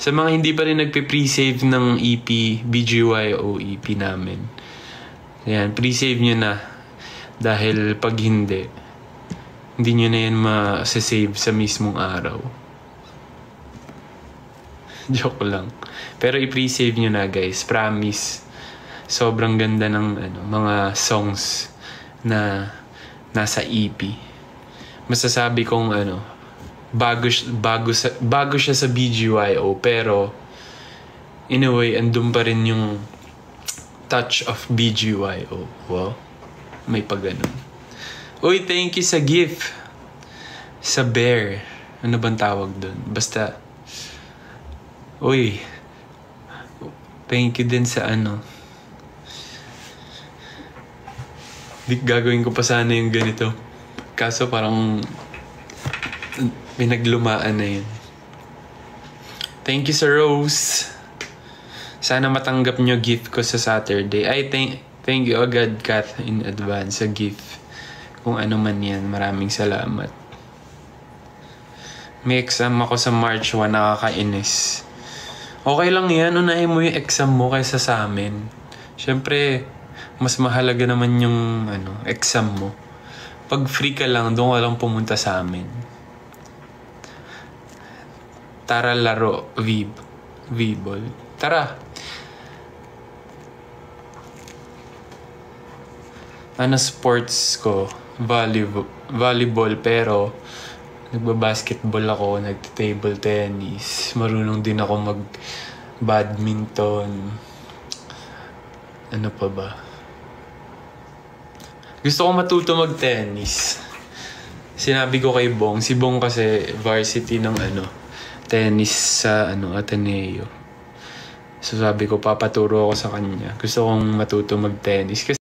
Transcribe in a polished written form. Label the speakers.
Speaker 1: Sa mga hindi pa rin nagpe-pre-save ng EP, BGYO EP namin. Ayan, pre-save nyo na. Dahil pag hindi nyo na yan ma-save sa mismong araw. Joke lang. Pero i-pre-save nyo na guys, promise. Sobrang ganda ng mga songs na nasa EP. Masasabi kong bago siya sa BGYO, pero in a way andun pa rin yung touch of BGYO. Wow, may pagganon. Uy, thank you sa gift sa bear. Ano bang tawag dun? Basta uy, thank you din sa gagawin ko pa sana yung ganito. Kaso parang pinaglumaan na yun. Thank you sa Rose. Sana matanggap nyo gift ko sa Saturday. Ay, thank you agad, Kath, in advance sa gift. Kung ano man yan, maraming salamat. May exam ako sa March 1, nakakainis. Okay lang yan, unahin mo yung exam mo kaysa sa amin. Siyempre, mas mahalaga naman yung exam mo. Pag free ka lang, doon ka lang pumunta sa amin. Tara laro, V-ball. Tara! Sports ko? Volleyball, pero nagbabasketball ako, nagtitable tennis. Marunong din ako mag-badminton. Ano pa ba? Gusto ko matuto mag-tennis. Sinabi ko kay Bong. Si Bong kasi varsity ng tennis sa Ateneo. So sabi ko, papaturo ako sa kanya. Gusto kong matuto mag-tennis. Kasi